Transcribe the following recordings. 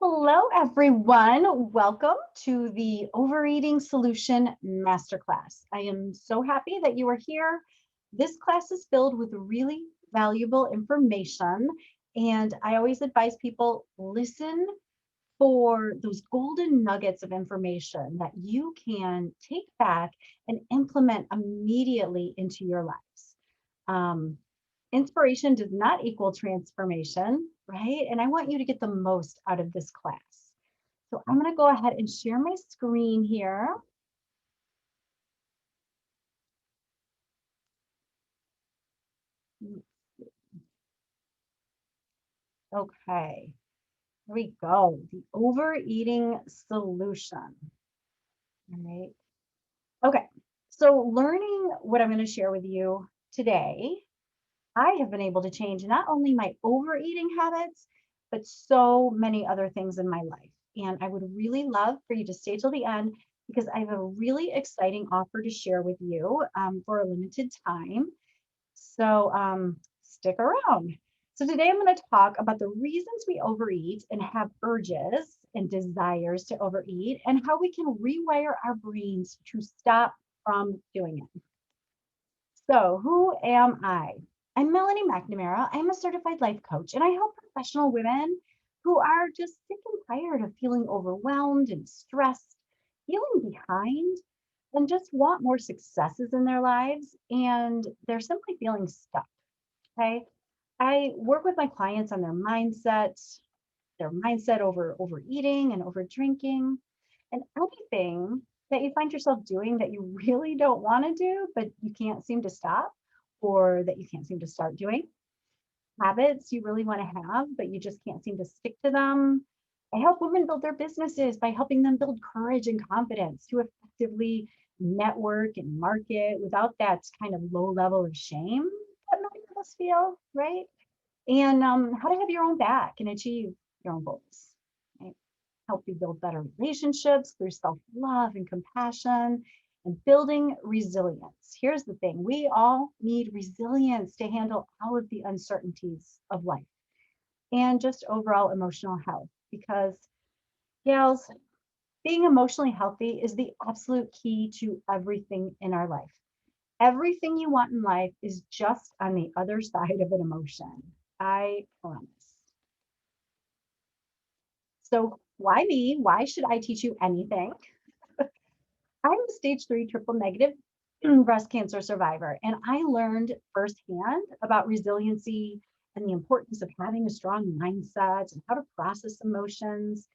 Hello, everyone. Welcome to the Overeating Solution Masterclass. I am so happy that you are here. This class is filled with really valuable information, and I always advise people listen for those golden nuggets of information that you can take back and implement immediately into your lives. Um, Inspiration does not equal transformation, right? And I want you to get the most out of this class. So I'm going to go ahead and share my screen here. Okay, here we go. The overeating solution. All right. Okay. So learning what I'm going to share with you today, I have been able to change not only my overeating habits, but so many other things in my life. And I would really love for you to stay till the end because I have a really exciting offer to share with you for a limited time. So stick around. So today I'm going to talk about the reasons we overeat and have urges and desires to overeat and how we can rewire our brains to stop from doing it. So who am I? I'm Melanie McNamara. I'm a certified life coach and I help professional women who are just sick and tired of feeling overwhelmed and stressed, feeling behind, and just want more successes in their lives. And they're simply feeling stuck. Okay. I work with my clients on their mindset over overeating and over drinking, and anything that you find yourself doing that you really don't want to do, but you can't seem to stop, or that you can't seem to start doing. Habits you really want to have, but you just can't seem to stick to them. I help women build their businesses by helping them build courage and confidence to effectively network and market without that kind of low level of shame that many of us feel, right? And how to have your own back and achieve your own goals, right? Help you build better relationships through self love and compassion and building resilience. Here's the thing, we all need resilience to handle all of the uncertainties of life and just overall emotional health because, gals, being emotionally healthy is the absolute key to everything in our life. Everything you want in life is just on the other side of an emotion. I promise. So, why me? Why should I teach you anything? I'm a stage 3 triple negative breast cancer survivor, and I learned firsthand about resiliency and the importance of having a strong mindset and how to process emotions.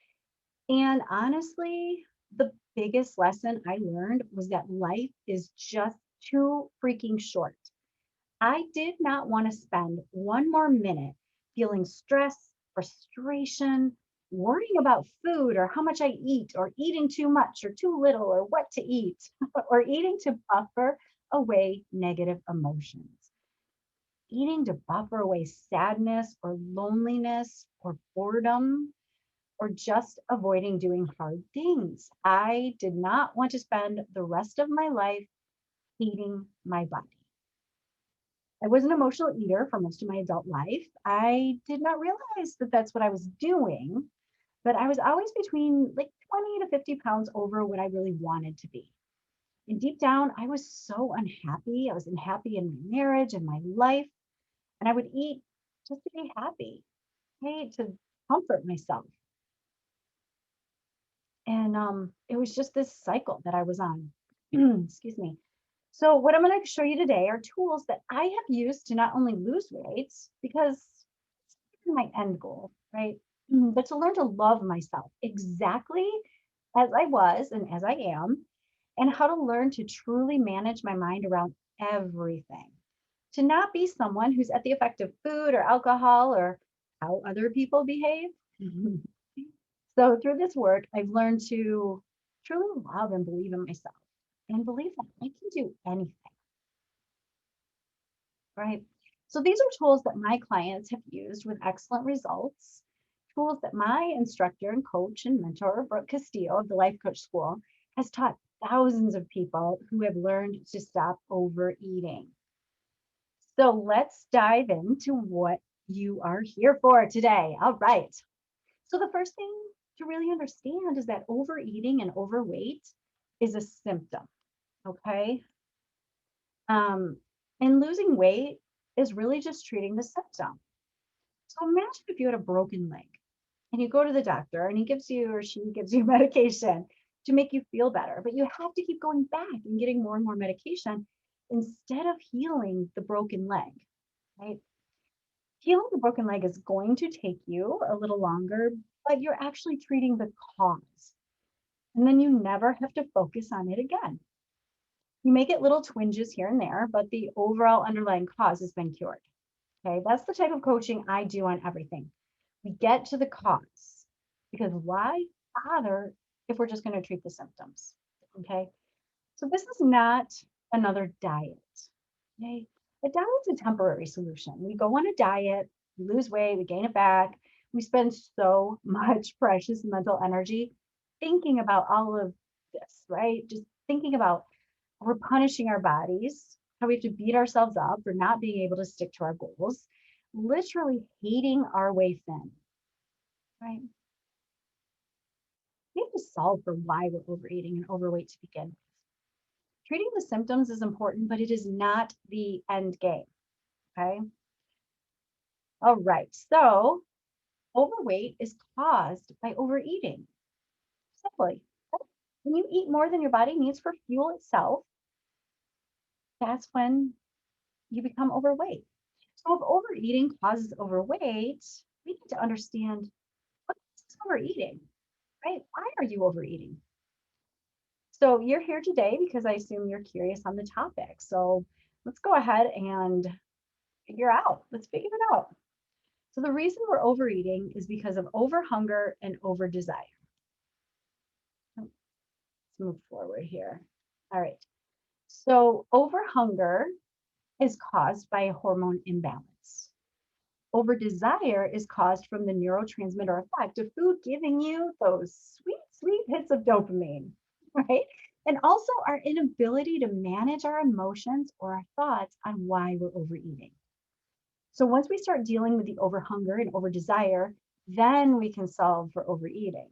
And honestly, the biggest lesson I learned was that life is just too freaking short. I did not want to spend one more minute feeling stress, frustration, worrying about food or how much I eat, or eating too much or too little, or what to eat, or eating to buffer away negative emotions. Eating to buffer away sadness or loneliness or boredom or just avoiding doing hard things. I did not want to spend the rest of my life eating my body. I was an emotional eater for most of my adult life. I did not realize that that's what I was doing, but I was always between like 20 to 50 pounds over what I really wanted to be. And deep down, I was so unhappy. I was unhappy in my marriage and my life, and I would eat just to be happy, right? To comfort myself. And it was just this cycle that I was on. Excuse me. So, what I'm going to show you today are tools that I have used to not only lose weight, because it's my end goal, right? But to learn to love myself exactly as I was and as I am, and how to learn to truly manage my mind around everything. To not be someone who's at the effect of food or alcohol or how other people behave. So, through this work, I've learned to truly love and believe in myself and believe that I can do anything, right? So these are tools that my clients have used with excellent results, tools that my instructor and coach and mentor, Brooke Castillo of the Life Coach School, has taught thousands of people who have learned to stop overeating. So let's dive into what you are here for today. All right. So the first thing to really understand is that overeating and overweight is a symptom, okay? Um, and losing weight is really just treating the symptom. So imagine if you had a broken leg and you go to the doctor and he gives you or she gives you medication to make you feel better, but you have to keep going back and getting more and more medication instead of healing the broken leg, right? Healing the broken leg is going to take you a little longer, but you're actually treating the cause. And then you never have to focus on it again. You may get little twinges here and there, but the overall underlying cause has been cured. Okay, that's the type of coaching I do on everything. We get to the cause because why bother if we're just going to treat the symptoms? Okay, so this is not another diet. Okay, a diet's a temporary solution. We go on a diet, we lose weight, we gain it back. We spend so much precious mental energy thinking about all of this, right? Just thinking about we're punishing our bodies, how we have to beat ourselves up for not being able to stick to our goals, literally hating our way thin, right? We have to solve for why we're overeating and overweight to begin with. Treating the symptoms is important, but it is not the end game, okay? All right, so overweight is caused by overeating, simply. When you eat more than your body needs for fuel itself, that's when you become overweight. So if overeating causes overweight, we need to understand what is overeating, right? Why are you overeating? So you're here today because I assume you're curious on the topic. So let's go ahead and let's figure it out. So the reason we're overeating is because of overhunger and over desire. Let's move forward here. All right. So overhunger is caused by a hormone imbalance. Over desire is caused from the neurotransmitter effect of food giving you those sweet, sweet hits of dopamine, right? And also our inability to manage our emotions or our thoughts on why we're overeating. So once we start dealing with the overhunger and over desire, then we can solve for overeating.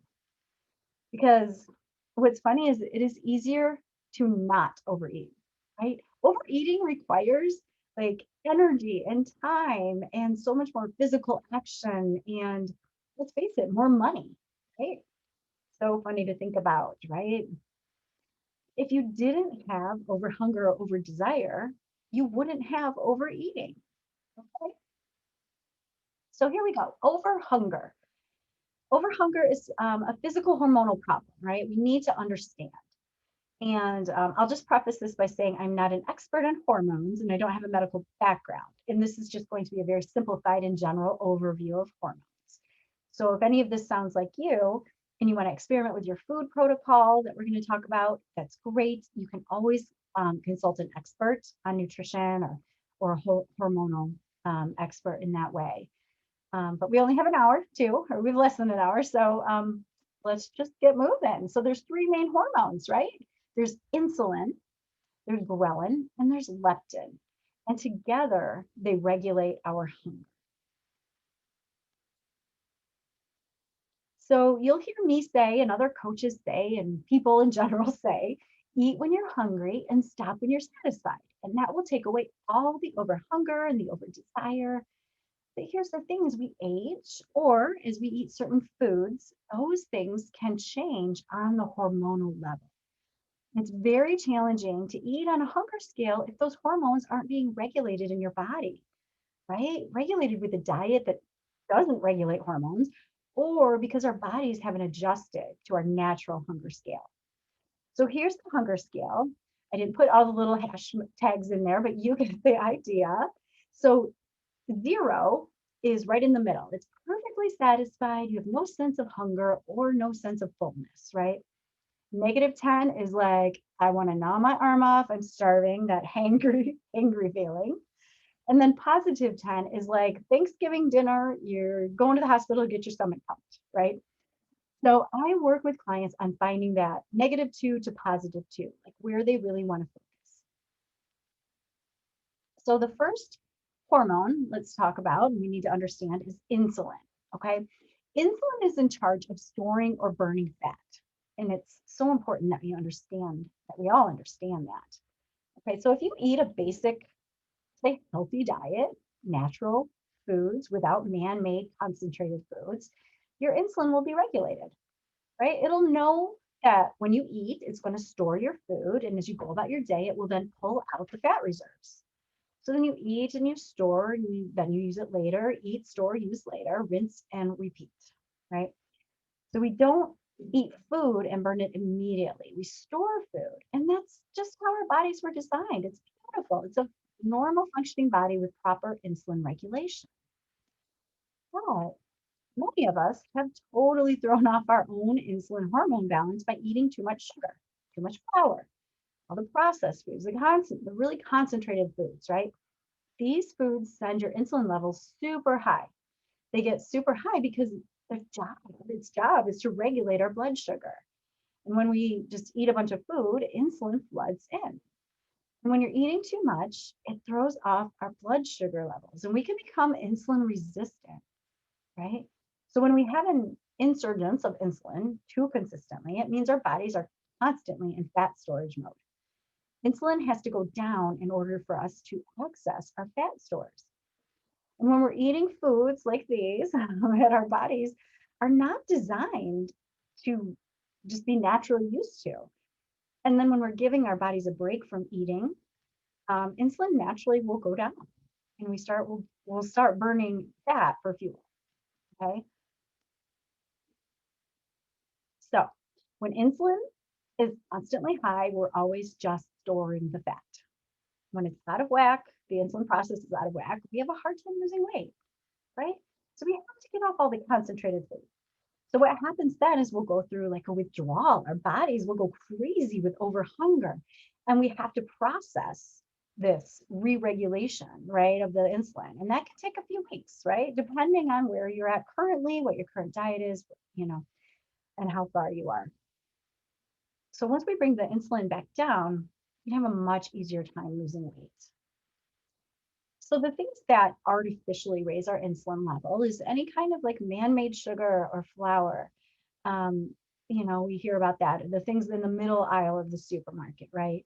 Because what's funny is it is easier to not overeat, right? Overeating requires like energy and time and so much more physical action and let's face it, more money, right? So funny to think about, right? If you didn't have overhunger or over desire, you wouldn't have overeating. Okay. So here we go. Overhunger. Overhunger is a physical hormonal problem, right? We need to understand. And I'll just preface this by saying I'm not an expert on hormones and I don't have a medical background. And this is just going to be a very simplified and general overview of hormones. So if any of this sounds like you and you want to experiment with your food protocol that we're going to talk about, that's great. You can always consult an expert on nutrition or a hormonal expert in that way. But we only have an hour too, or we have less than an hour. So let's just get moving. So there's three main hormones, right? There's insulin, there's ghrelin, and there's leptin. And together they regulate our hunger. So you'll hear me say, and other coaches say, and people in general say, eat when you're hungry and stop when you're satisfied. And that will take away all the overhunger and the overdesire. But here's the thing, as we age or as we eat certain foods, those things can change on the hormonal level. It's very challenging to eat on a hunger scale if those hormones aren't being regulated in your body, right? Regulated with a diet that doesn't regulate hormones, or because our bodies haven't adjusted to our natural hunger scale. So here's the hunger scale. I didn't put all the little hashtags in there, but you get the idea. So 0 is right in the middle. It's perfectly satisfied. You have no sense of hunger or no sense of fullness, right? -10 is like, I want to gnaw my arm off. I'm starving, that hangry, angry feeling. And then +10 is like Thanksgiving dinner, you're going to the hospital to get your stomach pumped, right? So I work with clients on finding that -2 to +2, like where they really want to focus. So the first hormone let's talk about, and we need to understand is insulin, okay? Insulin is in charge of storing or burning fat. And it's so important that we all understand that. Okay, so if you eat a basic, say, healthy diet, natural foods without man made concentrated foods, your insulin will be regulated, right? It'll know that when you eat, it's going to store your food. And as you go about your day, it will then pull out the fat reserves. So then you eat and you store, and then you use it later, eat, store, use later, rinse and repeat, right? So we don't eat food and burn it immediately. We store food. And that's just how our bodies were designed. It's beautiful. It's a normal functioning body with proper insulin regulation. But many of us have totally thrown off our own insulin hormone balance by eating too much sugar, too much flour, all the processed foods, the really concentrated foods, right? These foods send your insulin levels super high. They get super high because its job is to regulate our blood sugar. And when we just eat a bunch of food, insulin floods in. And when you're eating too much, it throws off our blood sugar levels and we can become insulin resistant, right? So when we have an insurgence of insulin too consistently, it means our bodies are constantly in fat storage mode. Insulin has to go down in order for us to access our fat stores. And when we're eating foods like these that our bodies are not designed to just be naturally used to. And then when we're giving our bodies a break from eating, insulin naturally will go down and we'll start burning fat for fuel. Okay. So when insulin is constantly high, we're always just storing the fat. When it's out of whack, the insulin process is out of whack, we have a hard time losing weight, right? So we have to get off all the concentrated food. So what happens then is we'll go through like a withdrawal. Our bodies will go crazy with over hunger. And we have to process this re-regulation, right, of the insulin. And that can take a few weeks, right? Depending on where you're at currently, what your current diet is, and how far you are. So once we bring the insulin back down, we have a much easier time losing weight. So the things that artificially raise our insulin level is any kind of like man-made sugar or flour. Um, we hear about that. The things in the middle aisle of the supermarket, right?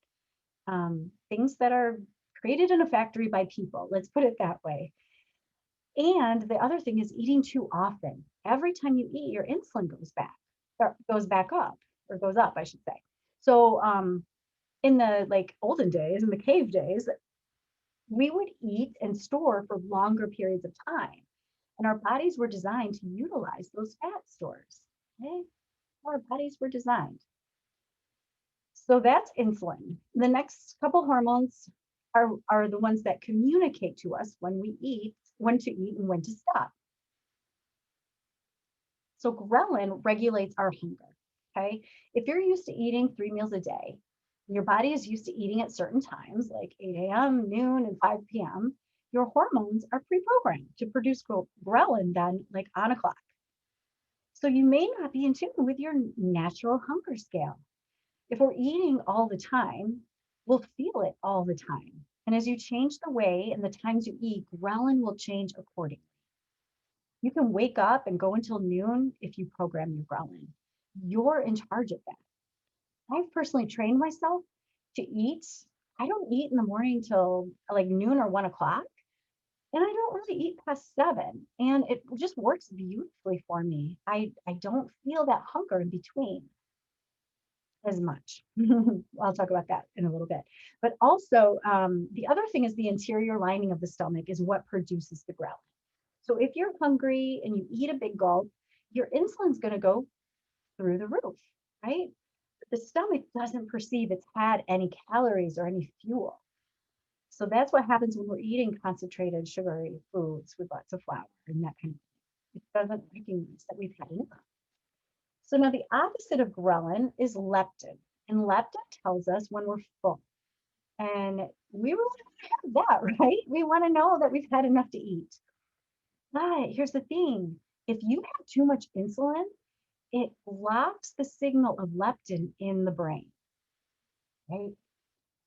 Things that are created in a factory by people. Let's put it that way. And the other thing is eating too often. Every time you eat, your insulin goes back, or goes back up, or goes up, I should say. So in the like olden days, in the cave days, we would eat and store for longer periods of time. And our bodies were designed to utilize those fat stores. Okay? Our bodies were designed. So that's insulin. The next couple hormones are the ones that communicate to us when we eat, when to eat and when to stop. So ghrelin regulates our hunger. Okay. If you're used to eating 3 meals a day, your body is used to eating at certain times, like 8 a.m., noon, and 5 p.m., your hormones are pre-programmed to produce ghrelin then like on a clock. So you may not be in tune with your natural hunger scale. If we're eating all the time, we'll feel it all the time. And as you change the way and the times you eat, ghrelin will change accordingly. You can wake up and go until noon if you program your ghrelin. You're in charge of that. I've personally trained myself to eat. I don't eat in the morning till like noon or 1 o'clock. And I don't really eat past 7. And it just works beautifully for me. I don't feel that hunger in between as much. I'll talk about that in a little bit. But also, the other thing is the interior lining of the stomach is what produces the ghrelin. So if you're hungry and you eat a big gulp, your insulin's going to go through the roof, right? But the stomach doesn't perceive it's had any calories or any fuel. So that's what happens when we're eating concentrated sugary foods with lots of flour and that kind of thing. It doesn't recognize that we've had enough. So now the opposite of ghrelin is leptin. And leptin tells us when we're full. And we really want to have that, right? We want to know that we've had enough to eat. But here's the thing. If you have too much insulin, it blocks the signal of leptin in the brain, right?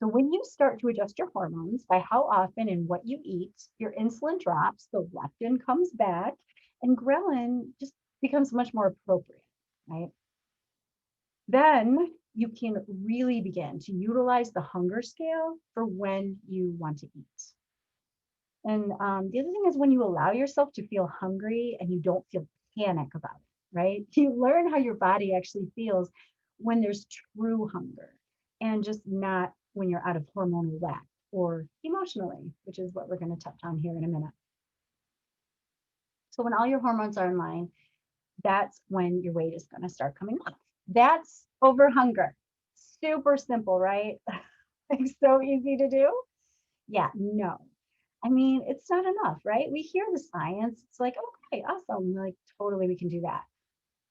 So when you start to adjust your hormones by how often and what you eat, your insulin drops, the leptin comes back, and ghrelin just becomes much more appropriate, right? Then you can really begin to utilize the hunger scale for when you want to eat. And the other thing is when you allow yourself to feel hungry and you don't feel panic about it, right? You learn how your body actually feels when there's true hunger and just not when you're out of hormonal whack or emotionally, which is what we're going to touch on here in a minute. So when all your hormones are in line, that's when your weight is going to start coming off. That's over hunger. Super simple, right? Like so easy to do. Yeah, no. I mean, it's not enough, right? We hear the science. It's like, okay, awesome. Like, totally, we can do that.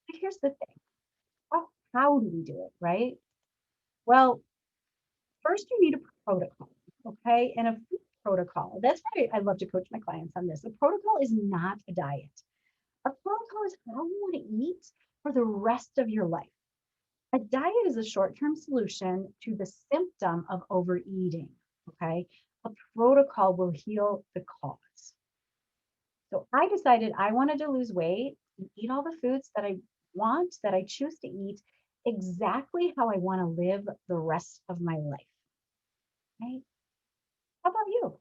But here's the thing. How do we do it, right? Well, first you need a protocol, okay? And a food protocol. That's why I love to coach my clients on this. A protocol is not a diet. A protocol is how you want to eat for the rest of your life. A diet is a short-term solution to the symptom of overeating, okay? A protocol will heal the cause. So I decided I wanted to lose weight and eat all the foods that I want, that I choose to eat exactly how I want to live the rest of my life, right? How about you?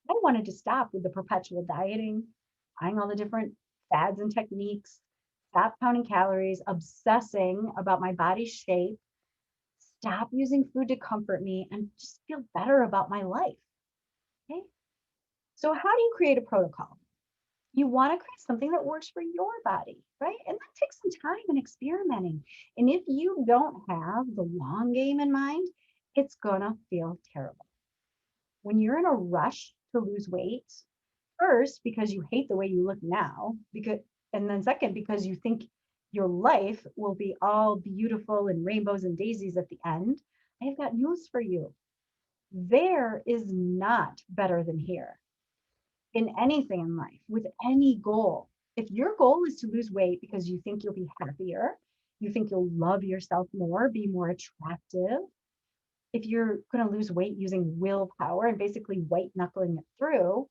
I wanted to stop with the perpetual dieting, trying all the different fads and techniques, stop counting calories, obsessing about my body's shape, stop using food to comfort me, and just feel better about my life. Okay. So, how do you create a protocol? You want to create something that works for your body, right? And that takes some time and experimenting. And if you don't have the long game in mind, it's going to feel terrible. When you're in a rush to lose weight, first, because you hate the way you look now, because, and then second, because you think your life will be all beautiful and rainbows and daisies at the end, I've got news for you. There is not better than here in anything in life with any goal. If your goal is to lose weight because you think you'll be happier, you think you'll love yourself more, be more attractive, if you're going to lose weight using willpower and basically white knuckling it through,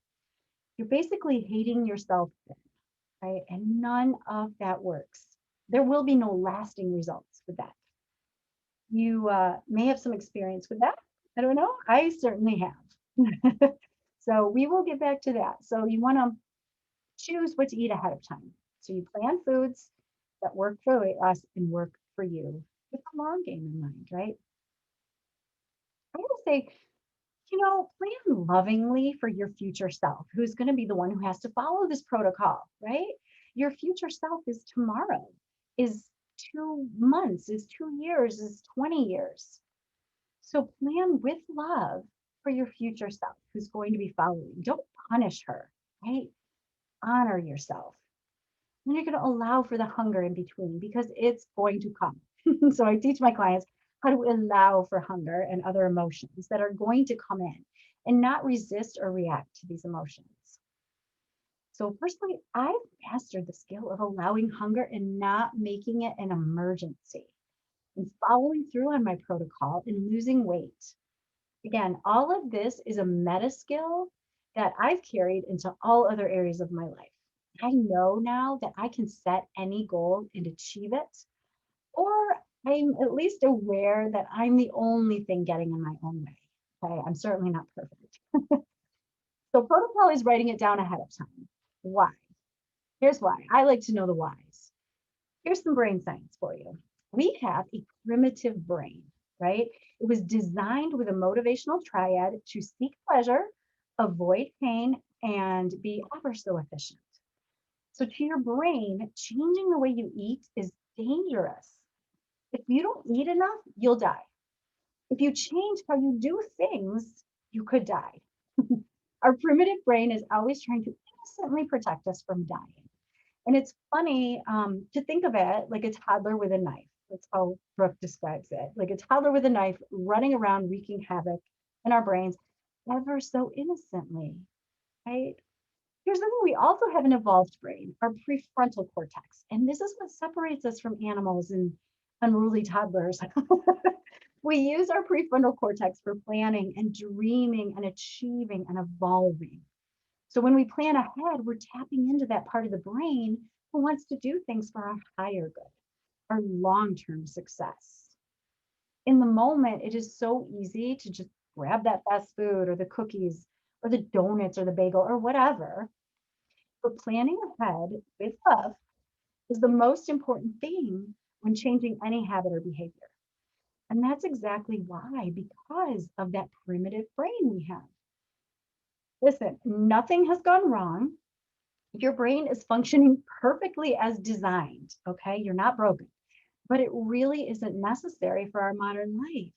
you're basically hating yourself, right? And none of that works. There will be no lasting results with that. You may have some experience with that. I don't know. I certainly have. So we will get back to that. So you want to choose what to eat ahead of time. So you plan foods that work for weight loss and work for you with the long game in mind, right? I would say, plan lovingly for your future self, who's going to be the one who has to follow this protocol, right? Your future self is tomorrow, is 2 months, is 2 years, is 20 years. So plan with love for your future self who's going to be following. Don't punish her, right? Honor yourself. And you're going to allow for the hunger in between because it's going to come. So I teach my clients how to allow for hunger and other emotions that are going to come in and not resist or react to these emotions. So personally, I've mastered the skill of allowing hunger and not making it an emergency and following through on my protocol and losing weight. Again, all of this is a meta skill that I've carried into all other areas of my life. I know now that I can set any goal and achieve it, or I'm at least aware that I'm the only thing getting in my own way. Okay, I'm certainly not perfect. So protocol is writing it down ahead of time. Why? Here's why. I like to know the whys. Here's some brain science for you. We have a primitive brain, right? It was designed with a motivational triad to seek pleasure, avoid pain, and be ever so efficient. So to your brain, changing the way you eat is dangerous. If you don't eat enough, you'll die. If you change how you do things, you could die. Our primitive brain is always trying to innocently protect us from dying. And it's funny to think of it like a toddler with a knife. That's how Brooke describes it. Like a toddler with a knife running around wreaking havoc in our brains ever so innocently, right? Here's the thing, we also have an evolved brain, our prefrontal cortex. And this is what separates us from animals and unruly toddlers. We use our prefrontal cortex for planning and dreaming and achieving and evolving. So when we plan ahead, we're tapping into that part of the brain who wants to do things for our higher good, our long-term success. In the moment, it is so easy to just grab that fast food or the cookies or the donuts or the bagel or whatever. But planning ahead with love is the most important thing when changing any habit or behavior. And that's exactly why, because of that primitive brain we have. Listen, nothing has gone wrong. Your brain is functioning perfectly as designed, okay? You're not broken, but it really isn't necessary for our modern life.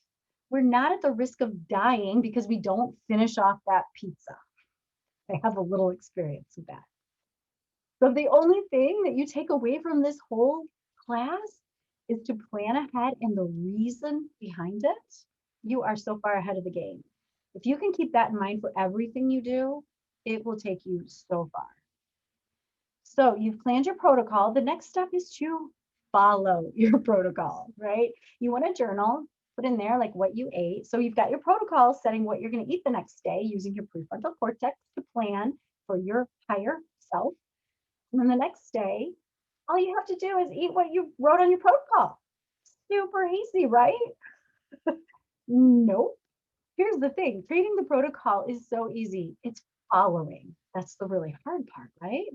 We're not at the risk of dying because we don't finish off that pizza. I have a little experience with that. So the only thing that you take away from this whole class is to plan ahead and the reason behind it. You are so far ahead of the game. If you can keep that in mind for everything you do, it will take you so far. So you've planned your protocol. The next step is to follow your protocol, right? You want to journal, put in there like what you ate. So you've got your protocol setting what you're going to eat the next day using your prefrontal cortex to plan for your higher self. And then the next day, all you have to do is eat what you wrote on your protocol. Super easy, right? Nope. Here's the thing, creating the protocol is so easy. It's following. That's the really hard part, right?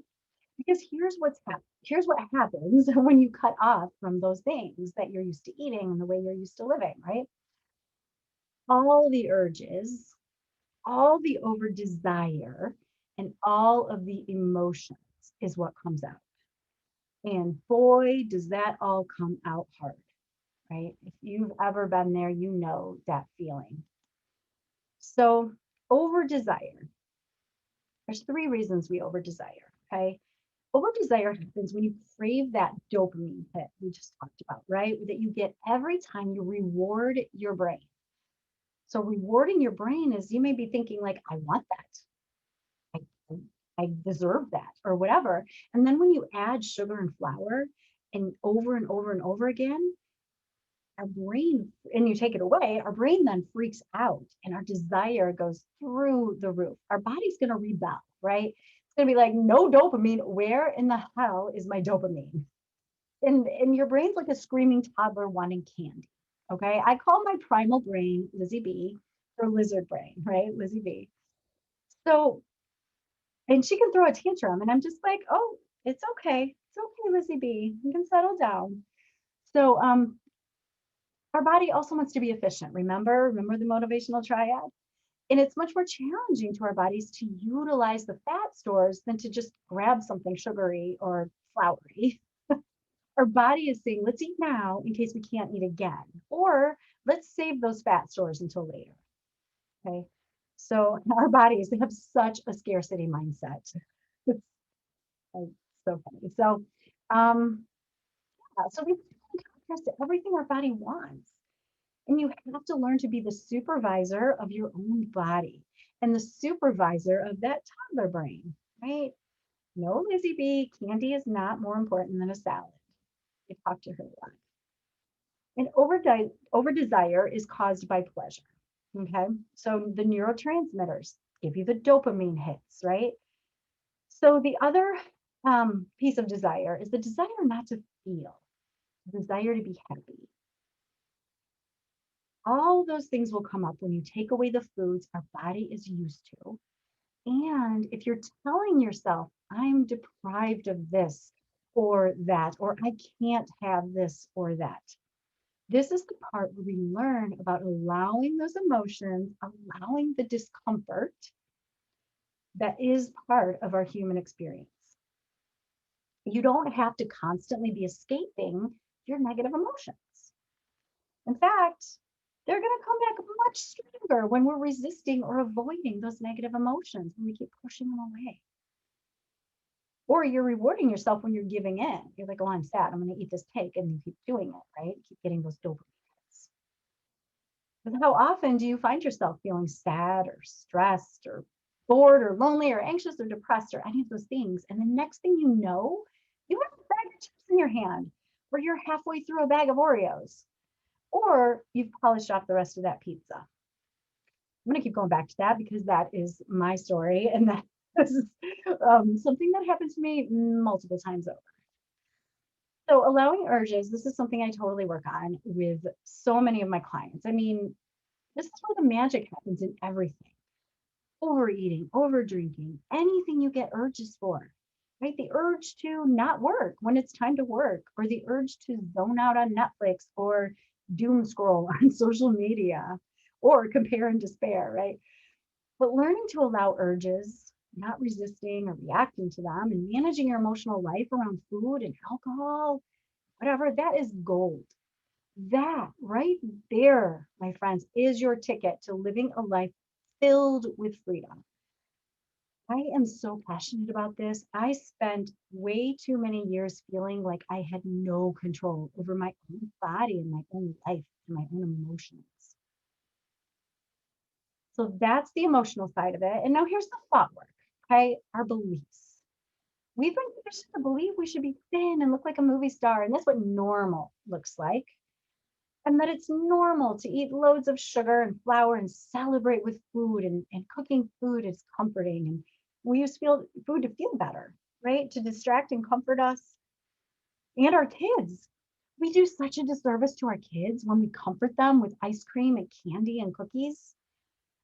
Because here's what happens when you cut off from those things that you're used to eating and the way you're used to living, right? All the urges, all the over desire, and all of the emotions is what comes out. And boy, does that all come out hard, right? If you've ever been there, you know that feeling. So, over desire. There's three reasons we over desire, okay? Over desire happens when you crave that dopamine hit we just talked about, right? That you get every time you reward your brain. So, rewarding your brain is you may be thinking, like, I want that. I deserve that, or whatever. And then when you add sugar and flour and over and over again, our brain, and you take it away, our brain then freaks out and our desire goes through the roof. Our body's going to rebel, right? It's going to be like, no dopamine. Where in the hell is my dopamine? And your brain's like a screaming toddler wanting candy. Okay. I call my primal brain Lizzie B or lizard brain, right? Lizzie B. So, and she can throw a tantrum, and I'm just like, oh, it's okay. It's okay, Lizzie B. You can settle down. So, our body also wants to be efficient. Remember the motivational triad? And it's much more challenging to our bodies to utilize the fat stores than to just grab something sugary or floury. Our body is saying, let's eat now in case we can't eat again, or let's save those fat stores until later. Okay. So our bodies, they have such a scarcity mindset. It's so funny. So, so we contrast to everything our body wants. And you have to learn to be the supervisor of your own body and the supervisor of that toddler brain, right? No, Lizzie B, candy is not more important than a salad. I talk to her a lot. And over desire is caused by pleasure. Okay. So the neurotransmitters give you the dopamine hits, right? So the other piece of desire is the desire not to feel, the desire to be happy. All those things will come up when you take away the foods our body is used to. And if you're telling yourself, I'm deprived of this or that, or I can't have this or that, this is the part where we learn about allowing those emotions, allowing the discomfort that is part of our human experience. You don't have to constantly be escaping your negative emotions. In fact, they're going to come back much stronger when we're resisting or avoiding those negative emotions, when we keep pushing them away. Or you're rewarding yourself when you're giving in. You're like, oh, I'm sad. I'm going to eat this cake. And you keep doing it, right? Keep getting those dopamine hits. But how often do you find yourself feeling sad or stressed or bored or lonely or anxious or depressed or any of those things? And the next thing you know, you have a bag of chips in your hand, or you're halfway through a bag of Oreos, or you've polished off the rest of that pizza. I'm going to keep going back to that because that is my story. And that This is something that happened to me multiple times over. So allowing urges, this is something I totally work on with so many of my clients. I mean, this is where the magic happens in everything. Overeating, over drinking, anything you get urges for, right? The urge to not work when it's time to work, or the urge to zone out on Netflix or doom scroll on social media or compare and despair, right? But learning to allow urges, not resisting or reacting to them, and managing your emotional life around food and alcohol, whatever, that is gold. That right there, my friends, is your ticket to living a life filled with freedom. I am so passionate about this. I spent way too many years feeling like I had no control over my own body and my own life and my own emotions. So that's the emotional side of it. And now here's the thought work, okay? Our beliefs. We've been conditioned to believe we should be thin and look like a movie star, and that's what normal looks like. And that it's normal to eat loads of sugar and flour and celebrate with food, and cooking food is comforting. And we use food to feel better, right? To distract and comfort us and our kids. We do such a disservice to our kids when we comfort them with ice cream and candy and cookies.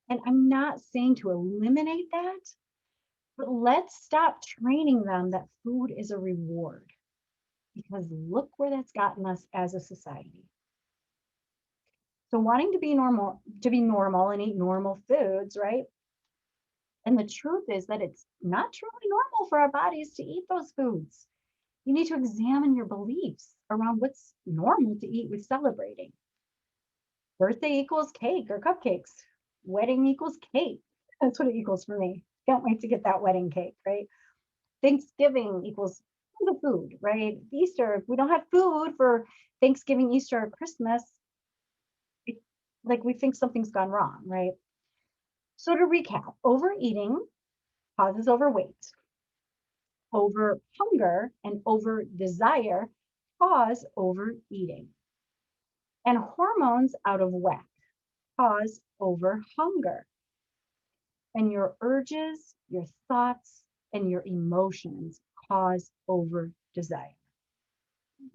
And I'm not saying to eliminate that, but let's stop training them that food is a reward, because look where that's gotten us as a society. So wanting to be normal and eat normal foods, right? And the truth is that it's not truly normal for our bodies to eat those foods. You need to examine your beliefs around what's normal to eat with celebrating. Birthday equals cake or cupcakes. Wedding equals cake. That's what it equals for me. Can't wait to get that wedding cake, right? Thanksgiving equals the food, right? Easter, if we don't have food for Thanksgiving, Easter, or Christmas, it, like we think something's gone wrong, right? So to recap, overeating causes overweight, over hunger and over desire cause overeating, and hormones out of whack cause over hunger, and your urges, your thoughts, and your emotions cause over desire.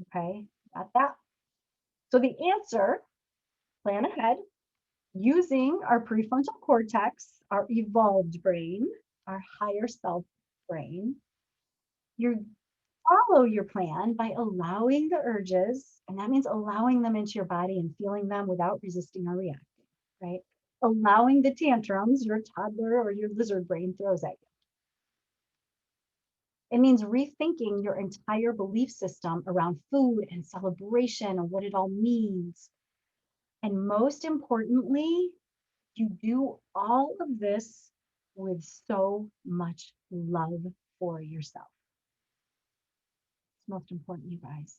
Okay, got that? So the answer, plan ahead using our prefrontal cortex, our evolved brain, our higher self brain. You follow your plan by allowing the urges, and that means allowing them into your body and feeling them without resisting or reacting, right? Allowing the tantrums your toddler or your lizard brain throws at you. It means rethinking your entire belief system around food and celebration and what it all means. And most importantly, you do all of this with so much love for yourself. It's most important, you guys.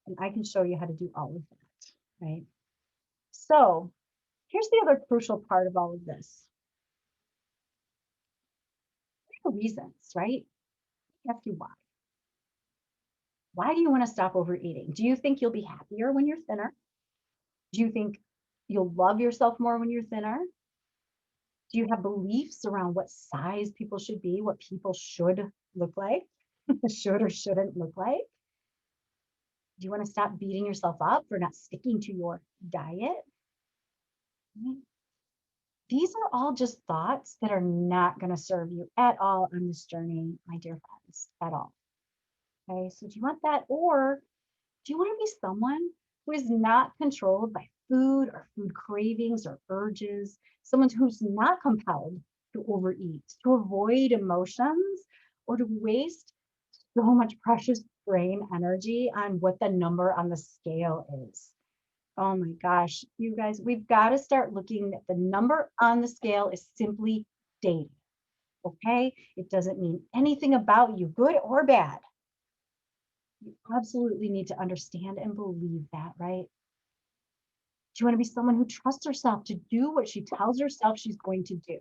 And I can show you how to do all of that, right? So here's the other crucial part of all of this. What are the reasons, right? Ask you why. Why do you want to stop overeating? Do you think you'll be happier when you're thinner? Do you think you'll love yourself more when you're thinner? Do you have beliefs around what size people should be, what people should look like, should or shouldn't look like? Do you want to stop beating yourself up for not sticking to your diet? Right? These are all just thoughts that are not going to serve you at all on this journey, my dear friends, at all. Okay, so do you want that? Or do you want to be someone who is not controlled by food or food cravings or urges? Someone who's not compelled to overeat, to avoid emotions, or to waste so much precious brain energy on what the number on the scale is. Oh my gosh, you guys, we've got to start looking at the number on the scale is simply data. Okay? It doesn't mean anything about you, good or bad. You absolutely need to understand and believe that, right? Do you want to be someone who trusts herself to do what she tells herself she's going to do,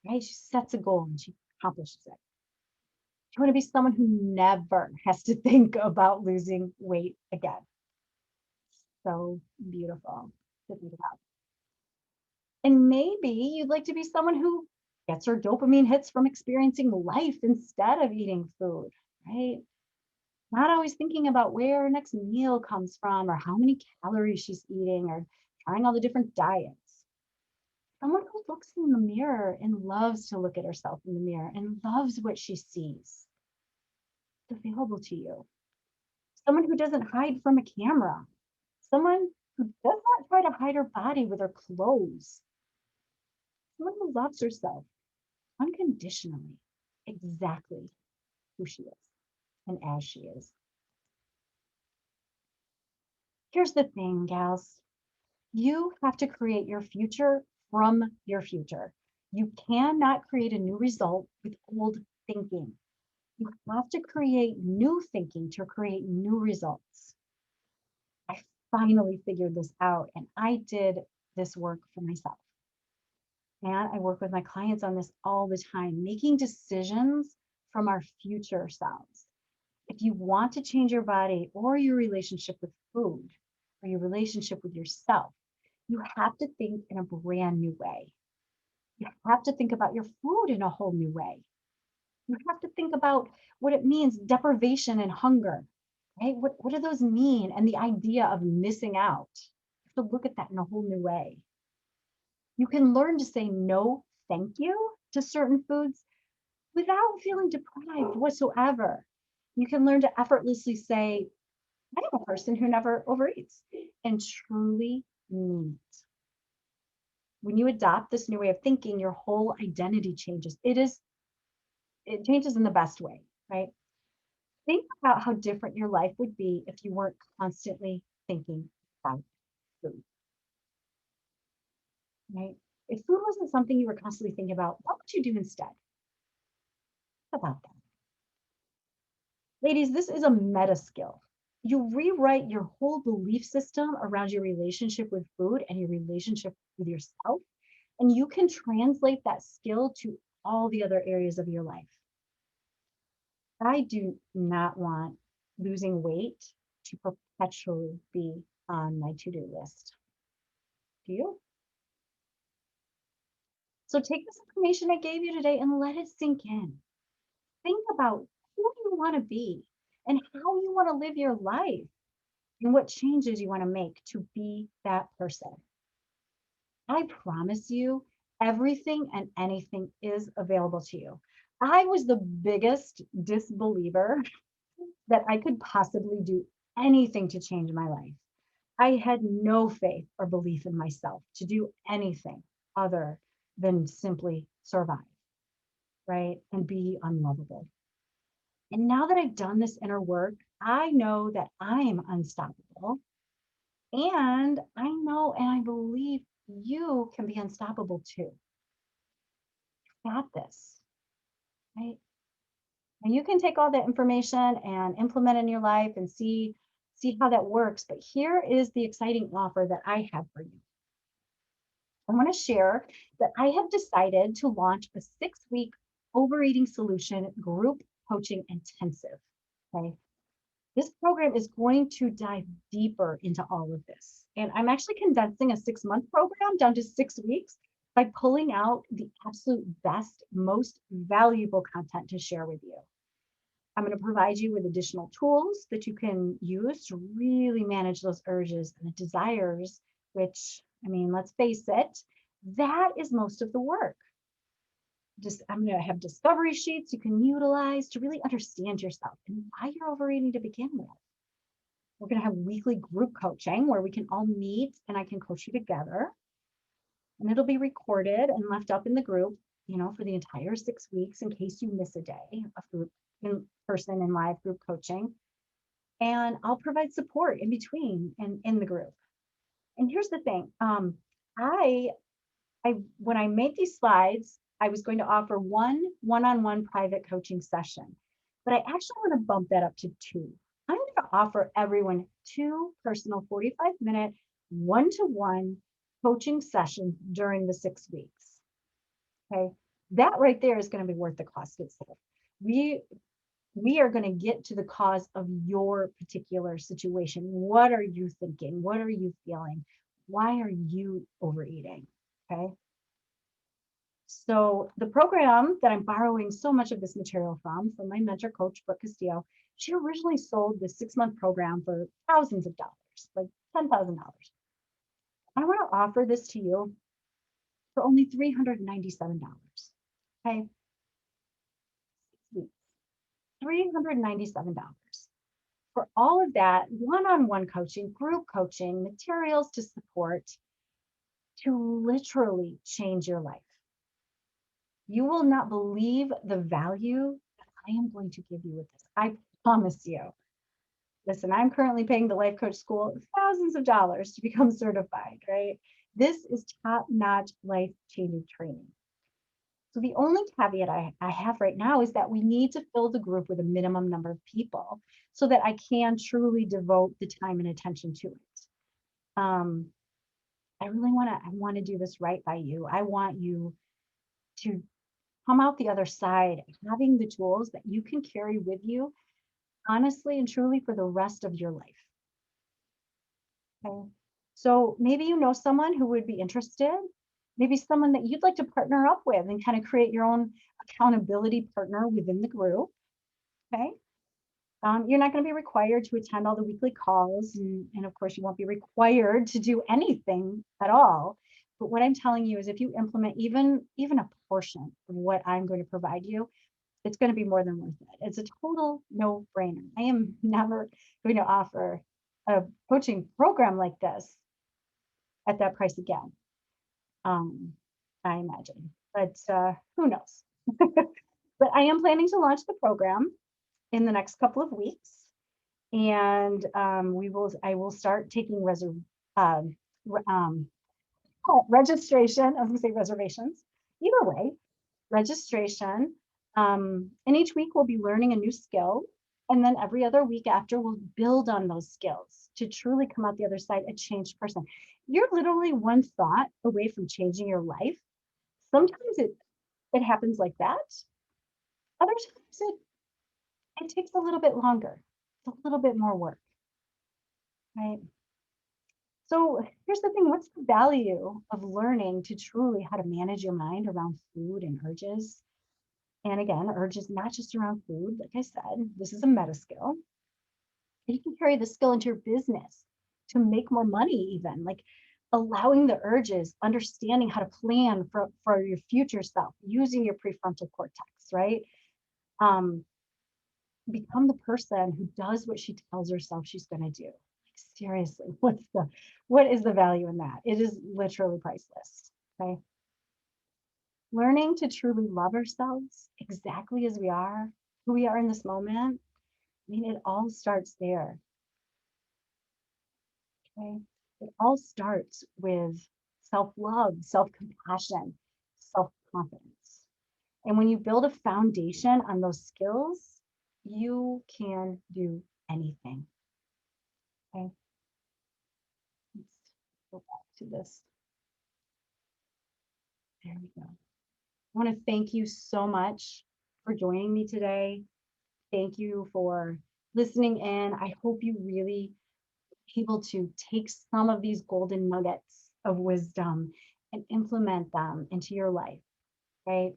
right? She sets a goal and she accomplishes it. Do you want to be someone who never has to think about losing weight again? So beautiful to think about. And maybe you'd like to be someone who Gets her dopamine hits from experiencing life instead of eating food, right? Not always thinking about where her next meal comes from or how many calories she's eating or trying all the different diets. Someone who looks in the mirror and loves to look at herself in the mirror and loves what she sees. It's available to you. Someone who doesn't hide from a camera. Someone who does not try to hide her body with her clothes. Someone who loves herself unconditionally, exactly who she is and as she is. Here's the thing, gals. You have to create your future from your future. You cannot create a new result with old thinking. You have to create new thinking to create new results. I finally figured this out and I did this work for myself. And I work with my clients on this all the time, making decisions from our future selves. If you want to change your body or your relationship with food or your relationship with yourself, you have to think in a brand new way. You have to think about your food in a whole new way. You have to think about what it means, deprivation and hunger, right? What do those mean? And the idea of missing out. You have to look at that in a whole new way. You can learn to say no, thank you to certain foods without feeling deprived whatsoever. You can learn to effortlessly say, I am a person who never overeats and truly mean it. When you adopt this new way of thinking, your whole identity changes. It changes in the best way, right? Think about how different your life would be if you weren't constantly thinking about food, right? If food wasn't something you were constantly thinking about, what would you do instead? Think about that. Ladies, this is a meta skill. You rewrite your whole belief system around your relationship with food and your relationship with yourself, and you can translate that skill to all the other areas of your life. I do not want losing weight to perpetually be on my to-do list. Do you? So take this information I gave you today and let it sink in. Think about who you want to be and how you want to live your life and what changes you want to make to be that person. I promise you, everything and anything is available to you. I was the biggest disbeliever that I could possibly do anything to change my life. I had no faith or belief in myself to do anything other than simply survive, right? And be unlovable. And now that I've done this inner work, I know that I am unstoppable. And I know and I believe you can be unstoppable too. Got this, right? And you can take all that information and implement in your life and see how that works. But here is the exciting offer that I have for you. I want to share that I have decided to launch a 6-week overeating solution group coaching intensive. Okay. This program is going to dive deeper into all of this. And I'm actually condensing a 6-month program down to 6 weeks by pulling out the absolute best, most valuable content to share with you. I'm going to provide you with additional tools that you can use to really manage those urges and the desires, which, I mean, let's face it, that is most of the work. I'm going to have discovery sheets you can utilize to really understand yourself and why you're overeating to begin with. We're going to have weekly group coaching where we can all meet and I can coach you together. And it'll be recorded and left up in the group, for the entire 6 weeks in case you miss a day of group in person and live group coaching. And I'll provide support in between and in the group. And here's the thing. I when I made these slides, I was going to offer one-on-one private coaching session, but I actually want to bump that up to 2. I'm going to offer everyone 2 personal 45-minute one-to-one coaching sessions during the 6 weeks. Okay. That right there is going to be worth the cost itself. We are going to get to the cause of your particular situation. What are you thinking? What are you feeling? Why are you overeating? Okay. So the program that I'm borrowing so much of this material from my mentor coach, Brooke Castillo, she originally sold this 6-month program for thousands of dollars, like $10,000. I want to offer this to you for only $397. Okay, $397 for all of that one-on-one coaching, group coaching, materials to support, to literally change your life. You will not believe the value that I am going to give you with this. I promise you. Listen, I'm currently paying the life coach school thousands of dollars to become certified, right? This is top-notch life-changing training. So the only caveat I have right now is that we need to fill the group with a minimum number of people so that I can truly devote the time and attention to it. I really want to do this right by you. I want you to come out the other side having the tools that you can carry with you honestly and truly for the rest of your life. Okay. So maybe you know someone who would be interested, maybe someone that you'd like to partner up with and kind of create your own accountability partner within the group. Okay. You're not going to be required to attend all the weekly calls. And of course, you won't be required to do anything at all. But what I'm telling you is if you implement even a portion of what I'm going to provide you, it's going to be more than worth it. It's a total no-brainer. I am never going to offer a coaching program like this at that price again. Um, I imagine, but who knows? But I am planning to launch the program in the next couple of weeks, and I will start taking um, um, registration. I was going to say reservations. Either way, registration. And each week we'll be learning a new skill. And then every other week after, we'll build on those skills to truly come out the other side a changed person. You're literally one thought away from changing your life. Sometimes it happens like that. Other times it takes a little bit longer. It's a little bit more work, right? So here's the thing, what's the value of learning to truly how to manage your mind around food and urges? And again, urges not just around food. Like I said, this is a meta skill. You can carry the skill into your business to make more money, even like allowing the urges, understanding how to plan for your future self, using your prefrontal cortex, right? Um, Become the person who does what she tells herself she's going to do. Like seriously, what is the value in that? It is literally priceless. Okay. Learning to truly love ourselves exactly as we are, who we are in this moment. I mean, it all starts there. Okay. It all starts with self-love, self-compassion, self-confidence. And when you build a foundation on those skills, you can do anything. Okay. Let's go back to this. There we go. I want to thank you so much for joining me today. Thank you for listening in. I hope you really able to take some of these golden nuggets of wisdom and implement them into your life, right?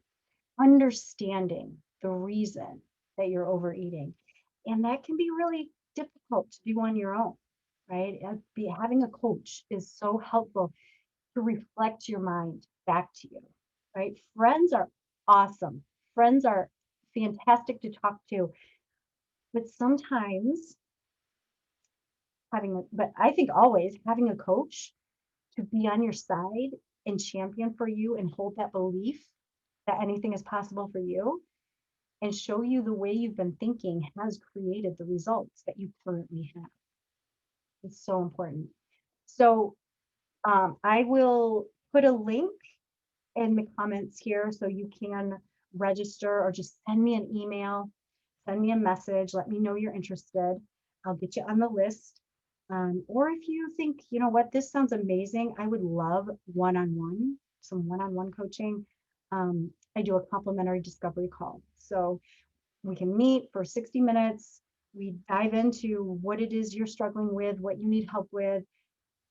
Understanding the reason that you're overeating. And that can be really difficult to do on your own, right? Having a coach is so helpful to reflect your mind back to you, right? Friends are awesome. Friends are fantastic to talk to, but sometimes but I think always having a coach to be on your side and champion for you and hold that belief that anything is possible for you and show you the way you've been thinking has created the results that you currently have. It's so important. So I will put a link in the comments here so you can register or just send me an email, send me a message, let me know you're interested. I'll get you on the list. Or if you think, you know what, this sounds amazing, I would love some one-on-one coaching. I do a complimentary discovery call. So we can meet for 60 minutes. We dive into what it is you're struggling with, what you need help with.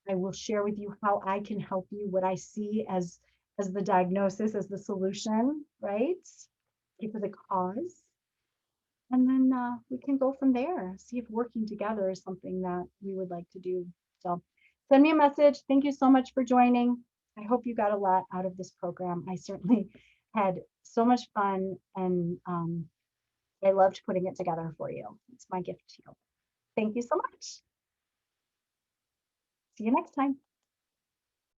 I will share with you how I can help you, what I see as as the diagnosis, as the solution, right? Get to the cause. And then we can go from there, see if working together is something that we would like to do. So send me a message. Thank you so much for joining. I hope you got a lot out of this program. I certainly had so much fun, and I loved putting it together for you. It's my gift to you. Thank you so much. See you next time.